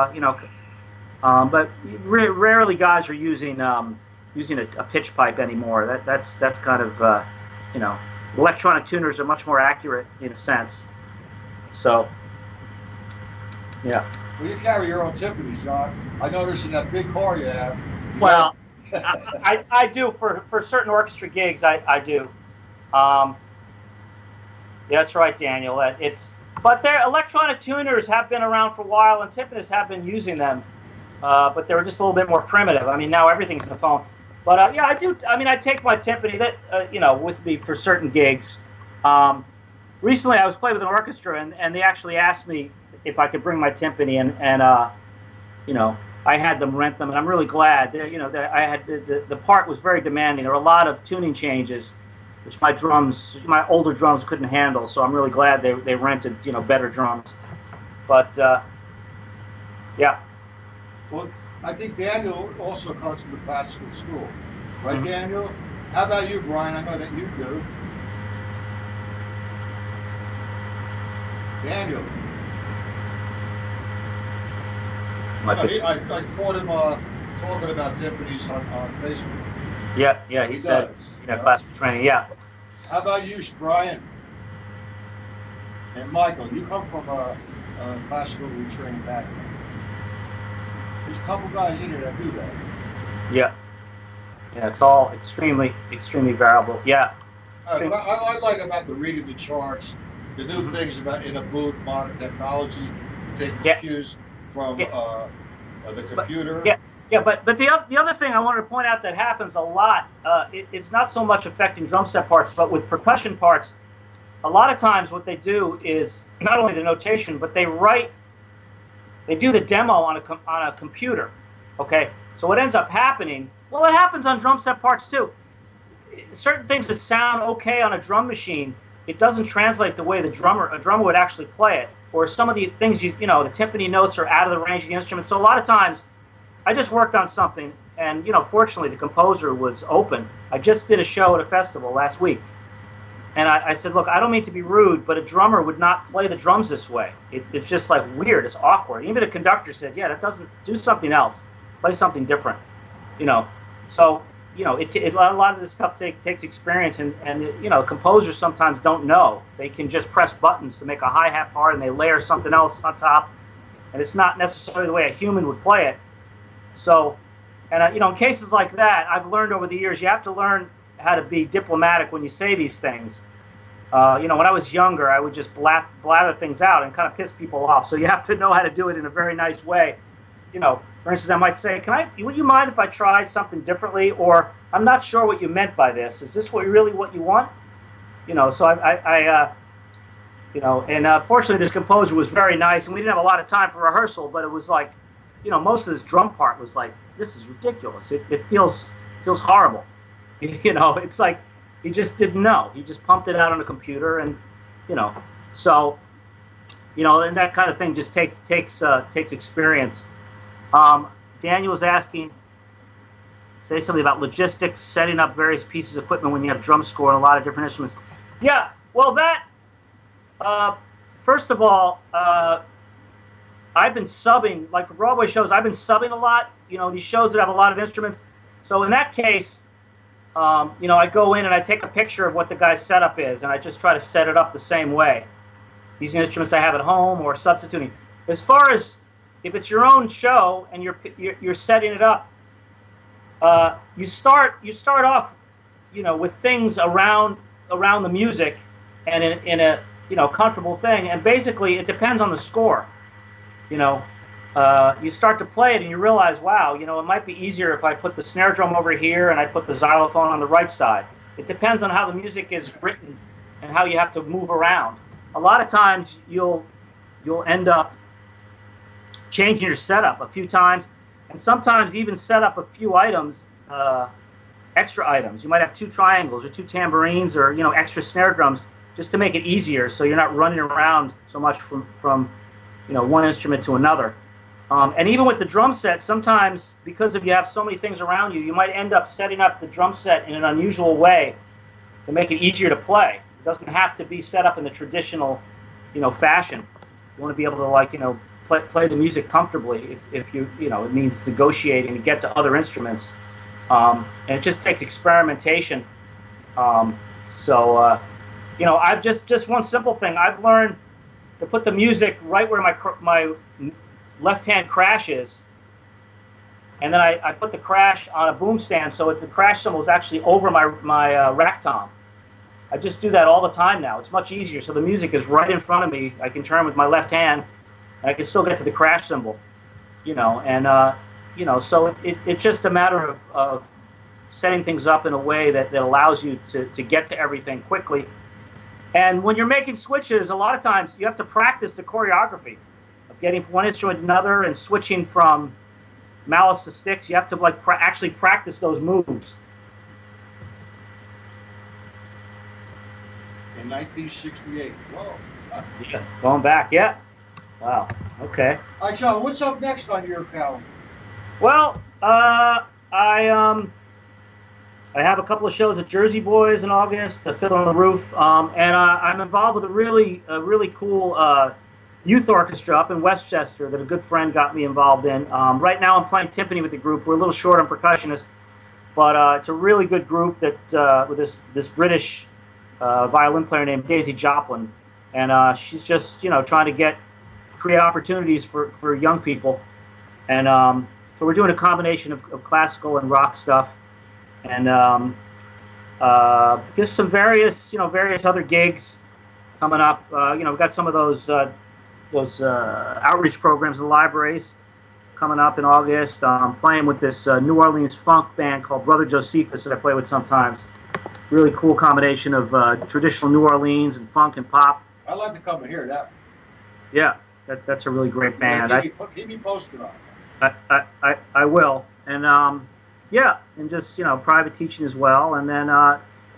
[SPEAKER 1] but rarely guys are using a pitch pipe anymore. That's kind of electronic tuners are much more accurate in a sense. So yeah.
[SPEAKER 2] Well, you carry your own timpani, John. I noticed in that big car you have.
[SPEAKER 1] Well, I do for certain orchestra gigs. I do. Yeah, that's right, Daniel. But their electronic tuners have been around for a while, and timpanists have been using them. But they were just a little bit more primitive. I mean, now everything's in the phone. But yeah, I do. I mean, I take my timpani with me for certain gigs. Recently, I was playing with an orchestra, and they actually asked me if I could bring my timpani, and I had them rent them, and I'm really glad. The part was very demanding. There were a lot of tuning changes, which my older drums couldn't handle. So I'm really glad they rented better drums. But yeah.
[SPEAKER 2] Well, I think Daniel also comes from the classical school, right, mm-hmm. Daniel? How about you, Brian? I know that you do. Daniel. I caught him talking about timpanis on Facebook.
[SPEAKER 1] Yeah, he said,
[SPEAKER 2] does.
[SPEAKER 1] Classical training, yeah.
[SPEAKER 2] How about you, Brian? And Michael, you come from a classical trained background. There's a couple guys in here that do that.
[SPEAKER 1] Yeah, it's all extremely variable. Yeah.
[SPEAKER 2] What I like about the reading the charts, the new things about in a booth, modern technology, taking cues from the computer.
[SPEAKER 1] But the other thing I wanted to point out that happens a lot, it's not so much affecting drum set parts, but with percussion parts, a lot of times what they do is not only the notation, but they do the demo on a computer. Okay, so what ends up happening? Well, it happens on drum set parts too. Certain things that sound okay on a drum machine, it doesn't translate the way a drummer would actually play it. Or some of the things the timpani notes are out of the range of the instrument. So a lot of times, I just worked on something, and fortunately the composer was open. I just did a show at a festival last week, and I said, look, I don't mean to be rude, but a drummer would not play the drums this way. It's just like weird. It's awkward. Even the conductor said, yeah, that doesn't do something else. Play something different. So a lot of this stuff takes experience, and composers sometimes don't know. They can just press buttons to make a hi-hat part, and they layer something else on top, and it's not necessarily the way a human would play it. So, and in cases like that, I've learned over the years, you have to learn how to be diplomatic when you say these things. When I was younger, I would just blather things out and kind of piss people off. So you have to know how to do it in a very nice way. For instance, I might say, would you mind if I tried something differently? Or I'm not sure what you meant by this. Is this really what you want? So and fortunately this composer was very nice, and we didn't have a lot of time for rehearsal, but it was like, most of this drum part was like, this is ridiculous. It feels horrible. It's like he just didn't know. He just pumped it out on a computer, and so and that kind of thing just takes experience. Daniel was asking, say something about logistics, setting up various pieces of equipment when you have drum score and a lot of different instruments. Yeah, well, that first of all, I've been subbing, like for Broadway shows, I've been subbing a lot, these shows that have a lot of instruments. So in that case, I go in and I take a picture of what the guy's setup is, and I just try to set it up the same way, using instruments I have at home or substituting. As far as if it's your own show and you're setting it up, you start off, with things around the music and in a comfortable thing, and basically it depends on the score. You start to play it and you realize, wow, it might be easier if I put the snare drum over here and I put the xylophone on the right side. It depends on how the music is written and how you have to move around. A lot of times you'll end up changing your setup a few times, and sometimes even set up a few items, extra items. You might have 2 triangles or 2 tambourines or extra snare drums just to make it easier, so you're not running around so much from one instrument to another. And even with the drum set, sometimes because if you have so many things around you, you might end up setting up the drum set in an unusual way to make it easier to play. It doesn't have to be set up in the traditional, fashion. You want to be able to play the music comfortably. If it means negotiating to get to other instruments, and it just takes experimentation. I've just one simple thing. I've learned to put the music right where my left-hand crash is, and then I put the crash on a boom stand so the crash cymbal is actually over my rack tom. I just do that all the time now. It's much easier. So the music is right in front of me. I can turn with my left hand, and I can still get to the crash cymbal. So it's just a matter of setting things up in a way that allows you to get to everything quickly. And when you're making switches, a lot of times you have to practice the choreography of getting from one instrument to another and switching from mallets to sticks. You have to actually practice those moves.
[SPEAKER 2] In 1968. Whoa.
[SPEAKER 1] Yeah, going back, yeah. Wow. Okay.
[SPEAKER 2] All right, Sean, what's up next on your calendar?
[SPEAKER 1] Well, I have a couple of shows at Jersey Boys in August, to Fiddler on the Roof, and I'm involved with a really cool youth orchestra up in Westchester that a good friend got me involved in. Right now I'm playing timpani with the group. We're a little short on percussionists, but it's a really good group that with this British violin player named Daisy Joplin, and she's just trying to create opportunities for young people, and so we're doing a combination of classical and rock stuff, and just some various other gigs coming up. We've got some of those outreach programs in the libraries coming up in August. I'm playing with this New Orleans funk band called Brother Josephus that I play with sometimes. Really cool combination of traditional New Orleans and funk and pop.
[SPEAKER 2] I'd like to come and hear that.
[SPEAKER 1] Yeah, that's a really great band.
[SPEAKER 2] Keep me posted on
[SPEAKER 1] it. I will. And and just private teaching as well. And then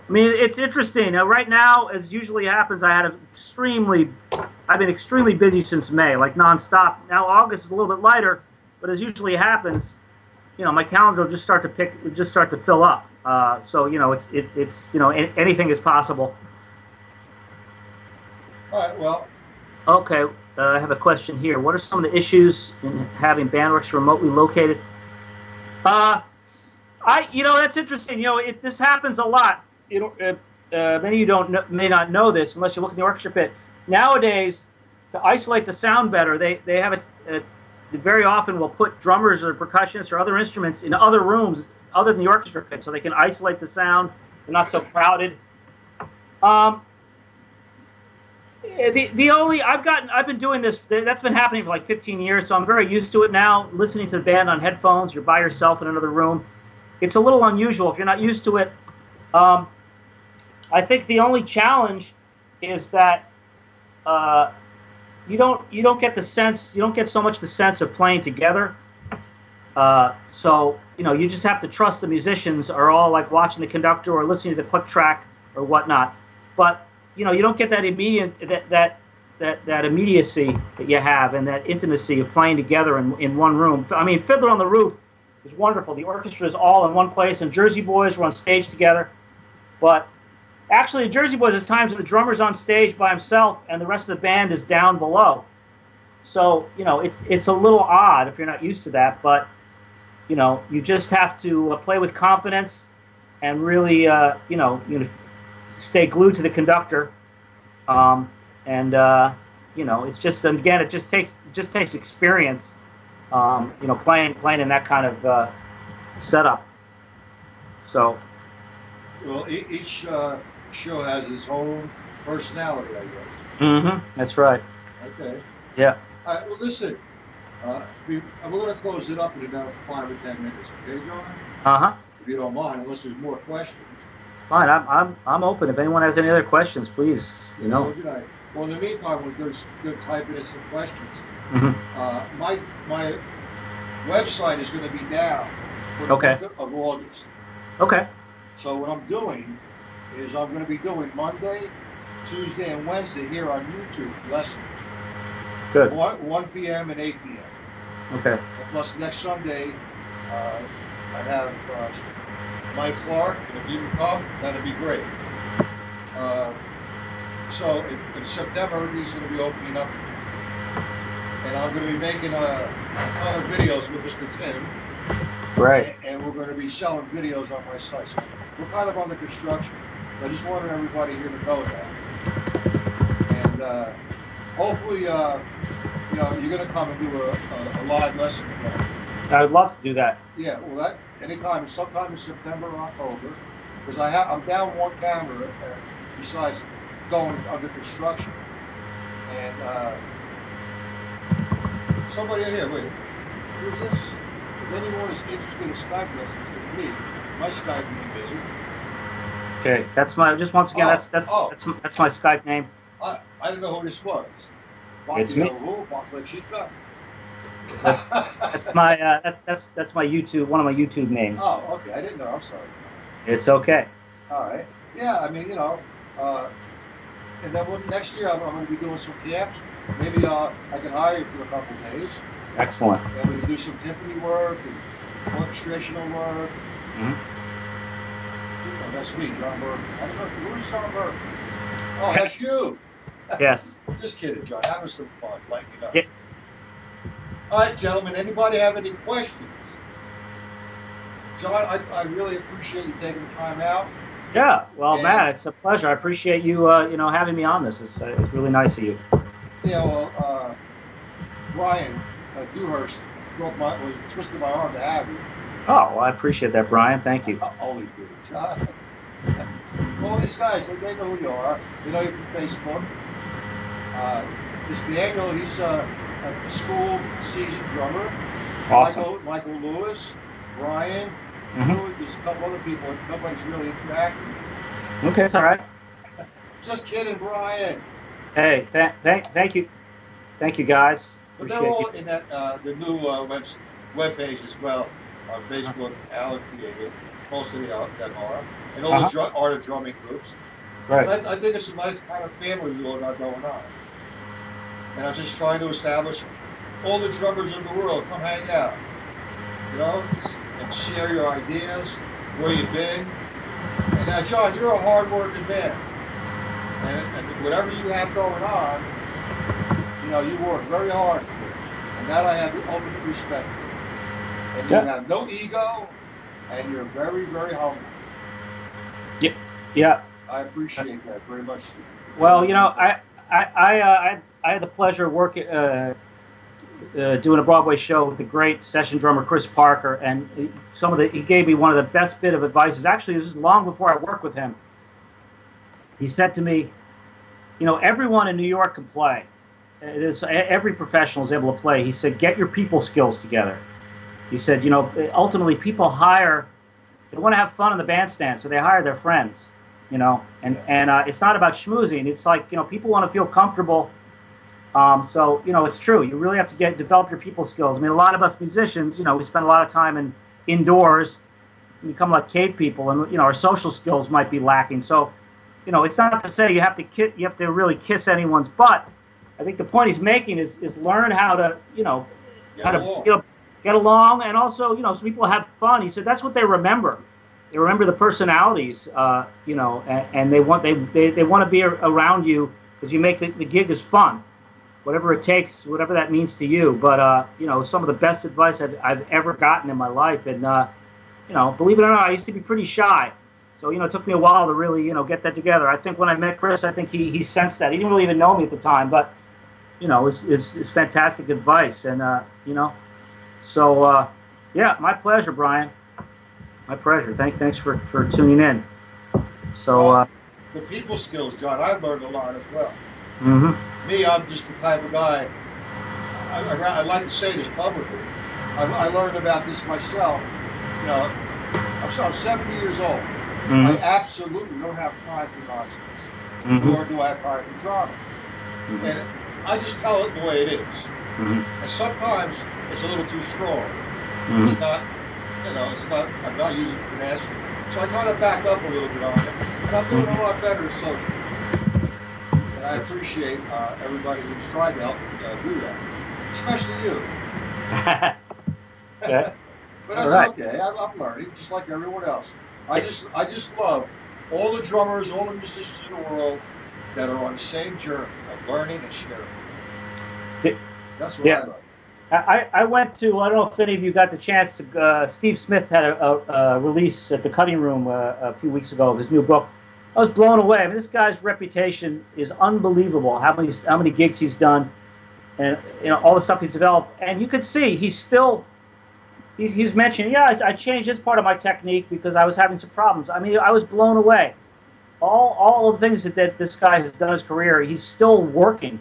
[SPEAKER 1] it's interesting. Right now, as usually happens, I've been extremely busy since May, like nonstop. Now August is a little bit lighter, but as usually happens, my calendar will just start to fill up. So it's anything is possible.
[SPEAKER 2] All right. Well.
[SPEAKER 1] Okay. I have a question here. What are some of the issues in having band orchestra remotely located? That's interesting. This happens a lot. Many of you may not know this unless you look in the orchestra pit. Nowadays, to isolate the sound better, they have very often will put drummers or percussionists or other instruments in other rooms other than the orchestra pit, so they can isolate the sound. They're not so crowded. I've been doing this. That's been happening for like 15 years, so I'm very used to it now. Listening to the band on headphones, you're by yourself in another room. It's a little unusual if you're not used to it. I think the only challenge is that you don't get so much the sense of playing together. So you just have to trust the musicians are all like watching the conductor or listening to the click track or whatnot. But you don't get that that immediacy that you have and that intimacy of playing together in one room. I mean, Fiddler on the Roof is wonderful. The orchestra is all in one place, and Jersey Boys were on stage together. But actually, in Jersey Boys, there's times when the drummer's on stage by himself and the rest of the band is down below. So it's a little odd if you're not used to that. But you just have to play with confidence and really stay glued to the conductor. It's just, again, it just takes experience, playing in that kind of setup. So.
[SPEAKER 2] Well, each show has its own personality, I guess.
[SPEAKER 1] Mm-hmm. That's right.
[SPEAKER 2] Okay.
[SPEAKER 1] Yeah.
[SPEAKER 2] All right. Well, listen. We're going to close it up in about 5 or 10 minutes. Okay, John?
[SPEAKER 1] Uh-huh.
[SPEAKER 2] If you don't mind, unless there's more questions.
[SPEAKER 1] Fine. I'm open. If anyone has any other questions, please.
[SPEAKER 2] Well, good night. Well, in the meantime, we're good typing in some questions.
[SPEAKER 1] Mm-hmm.
[SPEAKER 2] My website is going to be down for the month of August.
[SPEAKER 1] Okay.
[SPEAKER 2] So what I'm doing is I'm going to be doing Monday, Tuesday, and Wednesday here on YouTube lessons.
[SPEAKER 1] Good.
[SPEAKER 2] 1 p.m. and 8 p.m.
[SPEAKER 1] Okay.
[SPEAKER 2] And plus, next Sunday, I have Mike Clark, and if you can come, that'd be great. So in September, everything's going to be opening up. And I'm going to be making a ton of videos with Mr. Tim.
[SPEAKER 1] Right.
[SPEAKER 2] And we're going to be selling videos on my site. So we're kind of under construction. I just wanted everybody here to know that. And hopefully, you're going to come and do a live lesson again.
[SPEAKER 1] I would love to do that.
[SPEAKER 2] Yeah, well, that anytime, sometime in September or October, because I'm down one camera besides going under construction. And somebody here, wait, who's this? If anyone is interested in Skype lessons with me, my Skype name is.
[SPEAKER 1] Okay, that's my. Just once again, that's my Skype name.
[SPEAKER 2] I didn't know who this was.
[SPEAKER 1] It's me. That's my that's my YouTube, one of my YouTube names.
[SPEAKER 2] Oh, okay. I didn't know. I'm sorry.
[SPEAKER 1] It's okay.
[SPEAKER 2] All right. Yeah, I mean, and then next year I'm going to be doing some camps. Maybe I can hire you for a couple of days.
[SPEAKER 1] Excellent.
[SPEAKER 2] And we can do some timpani work and orchestrational work.
[SPEAKER 1] Mm-hmm.
[SPEAKER 2] That's me, John Berger. I don't know who's John Berger. Oh, that's you.
[SPEAKER 1] Yes.
[SPEAKER 2] Just kidding, John. Having some fun, lighting it up.
[SPEAKER 1] Yeah.
[SPEAKER 2] All right, gentlemen. Anybody have any questions? John, I really appreciate you taking the time out.
[SPEAKER 1] Yeah. Well,
[SPEAKER 2] And-
[SPEAKER 1] Matt, it's a pleasure. I appreciate you, having me on this. It's really nice of you.
[SPEAKER 2] Yeah, well, Brian Dewhurst was twisting my arm to have you.
[SPEAKER 1] Oh, well, I appreciate that, Brian. Thank you.
[SPEAKER 2] Only good, John. Well, these guys, they know who you are. They know you from Facebook. This Daniel, he's a school seasoned drummer.
[SPEAKER 1] Awesome.
[SPEAKER 2] Michael Lewis, Brian.
[SPEAKER 1] Mm-hmm.
[SPEAKER 2] There's a couple other people. Nobody's really interacting.
[SPEAKER 1] Okay, it's all right.
[SPEAKER 2] Just kidding, Brian.
[SPEAKER 1] Hey, thank you, guys.
[SPEAKER 2] But they're all in that the new web page as well on Facebook. Alan created. Most of them are, and all the art of drumming groups.
[SPEAKER 1] Right.
[SPEAKER 2] I think it's a nice kind of family we all got going on. And I'm just trying to establish all the drummers in the world come hang out, and share your ideas, where you've been. And now, John, you're a hard-working man, and whatever you have going on, you work very hard for it, and that I have ultimate respect for. And you have no ego, and you're very, very humble.
[SPEAKER 1] Yeah.
[SPEAKER 2] I appreciate that very much.
[SPEAKER 1] Well, I had the pleasure of working, doing a Broadway show with the great session drummer Chris Parker, and he gave me one of the best bit of advice. Actually, this is long before I worked with him. He said to me, everyone in New York can play. Every professional is able to play. He said, get your people skills together. He said, ultimately people they want to have fun in the bandstand, so they hire their friends, and it's not about schmoozing. It's like, people want to feel comfortable. So, it's true. You really have to develop your people skills. I mean, a lot of us musicians, we spend a lot of time indoors, and become like cave people, and, our social skills might be lacking. So, it's not to say you have to really kiss anyone's butt. I think the point he's making is learn how to, get along, and also, so people have fun. He said that's what they remember. They remember the personalities, and they want to be around you because you make the gig is fun, whatever it takes, whatever that means to you. But some of the best advice I've ever gotten in my life, and believe it or not, I used to be pretty shy. So it took me a while to really get that together. I think when I met Chris, I think he sensed that. He didn't really even know me at the time, but it's fantastic advice, and So, my pleasure, Brian. My pleasure. Thanks for tuning in. So,
[SPEAKER 2] the people skills, John, I've learned a lot as well.
[SPEAKER 1] Mm-hmm.
[SPEAKER 2] Me, I'm just the type of guy, I like to say this publicly, I learned about this myself. I'm 70 years old.
[SPEAKER 1] Mm-hmm.
[SPEAKER 2] I absolutely don't have time for nonsense, nor do I have time for drama.
[SPEAKER 1] Mm-hmm.
[SPEAKER 2] And I just tell it the way it is.
[SPEAKER 1] Mm-hmm.
[SPEAKER 2] And sometimes it's a little too strong.
[SPEAKER 1] Mm-hmm.
[SPEAKER 2] It's not, I'm not using finesse. So I kind of back up a little bit on it. And I'm doing a lot better socially. And I appreciate everybody who's tried to help do that. Especially you.
[SPEAKER 1] Okay.
[SPEAKER 2] But that's
[SPEAKER 1] All right.
[SPEAKER 2] okay. I'm learning, just like everyone else. I just love all the drummers, all the musicians in the world that are on the same journey of learning and sharing. That's what I
[SPEAKER 1] Yeah.
[SPEAKER 2] love.
[SPEAKER 1] I went to, I don't know if any of you got the chance to, Steve Smith had a release at the Cutting Room a few weeks ago of his new book. I was blown away. I mean, this guy's reputation is unbelievable. How many gigs he's done, and all the stuff he's developed. And you could see he's mentioning, yeah, I changed this part of my technique because I was having some problems. I mean, I was blown away. All of the things that this guy has done in his career, he's still working,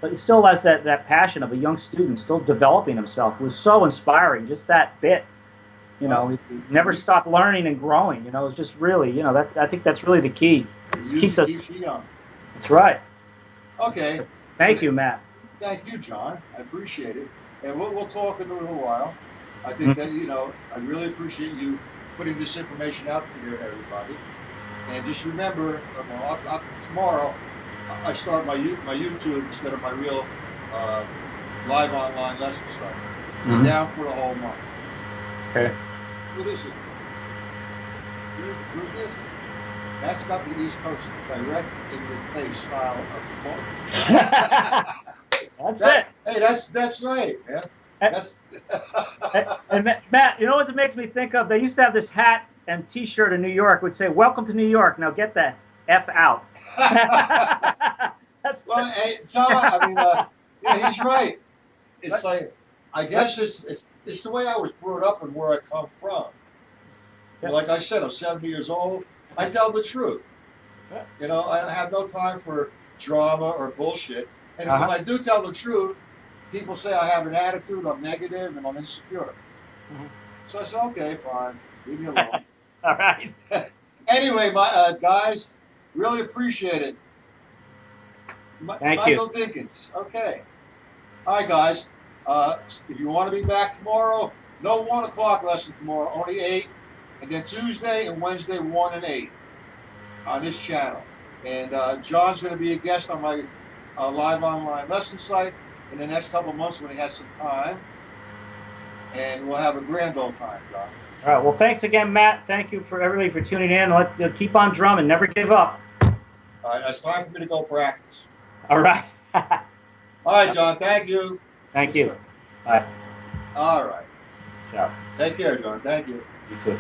[SPEAKER 1] but he still has that passion of a young student, still developing himself. It was so inspiring, just that bit. He never stopped learning and growing. It's just really, I think that's really the key.
[SPEAKER 2] Music keeps you young.
[SPEAKER 1] That's right.
[SPEAKER 2] Okay.
[SPEAKER 1] Thank you, Matt.
[SPEAKER 2] Thank you, John. I appreciate it. And we'll talk in a little while. I think that, I really appreciate you putting this information out there to everybody. And just remember, tomorrow I start my YouTube instead of my real live online lesson site. It's down for the whole month.
[SPEAKER 1] Okay.
[SPEAKER 2] What is it? Who's this? That's got the East Coast direct in your face style of the
[SPEAKER 1] That's it.
[SPEAKER 2] Hey, that's right, man. That's
[SPEAKER 1] and Matt, you know what it makes me think of? They used to have this hat and T-shirt in New York would say, "Welcome to New York." Now get the F out.
[SPEAKER 2] Well, hey, Tom, I mean, he's right. It's like, I guess it's the way I was brought up and where I come from.
[SPEAKER 1] Yeah.
[SPEAKER 2] Like I said, I'm 70 years old. I tell the truth.
[SPEAKER 1] Yeah.
[SPEAKER 2] I have no time for drama or bullshit. And when I do tell the truth, people say I have an attitude, I'm negative, and I'm insecure. So I said, okay, fine, leave me alone.
[SPEAKER 1] All right.
[SPEAKER 2] Anyway, my guys, really appreciate it.
[SPEAKER 1] Thank you.
[SPEAKER 2] Michael Dinkins. Okay. All right, guys. If you want to be back tomorrow, no 1 o'clock lesson tomorrow, only 8. And then Tuesday and Wednesday, 1 and 8 on this channel. And John's going to be a guest on my live online lesson site in the next couple of months when he has some time. And we'll have a grand old time, John.
[SPEAKER 1] All right. Well, thanks again, Matt. Thank you for everybody for tuning in. Keep on drumming. Never give up.
[SPEAKER 2] All right. It's time for me to go practice.
[SPEAKER 1] All right.
[SPEAKER 2] All right, John. Thank you.
[SPEAKER 1] Thank you. Bye.
[SPEAKER 2] All right.
[SPEAKER 1] Ciao.
[SPEAKER 2] Take care, John. Thank you.
[SPEAKER 1] You too.